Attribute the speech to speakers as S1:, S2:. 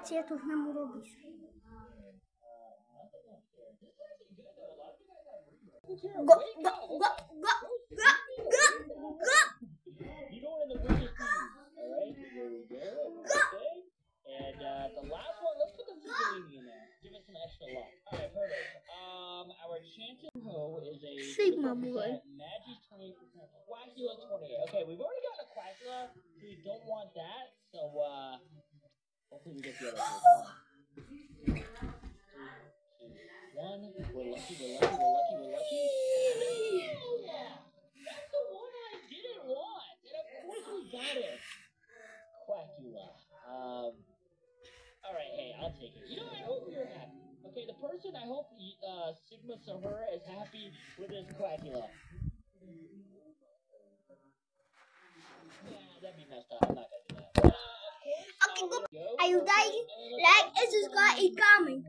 S1: Macie tu nam robisz? Go, go, go, go, go, go, go.
S2: You go in the biggest team. Alright, here we go. Okay. And the last one, let's put the Figolini in there. Give it some extra luck. Alright, perfect. Our Chanton Ho is a
S1: Sigma boy.
S2: Magi's 28%, Quackula 28. Okay, we've already got a Quackula, so we don't want that. So hopefully we get the other two. 3, 2, 1. We're lucky, we're lucky, we're lucky, we're lucky. That's the one I didn't want. And of course we got it. Quackula. Alright, hey, I'll take it. You know, I hope you're happy. Okay, the person, I hope Sigma Sahura is happy with his Quackula. Yeah, that'd be messed up. I'm not gonna do that. But, of course,
S1: Okay, go. Are you guys like and subscribe and comment?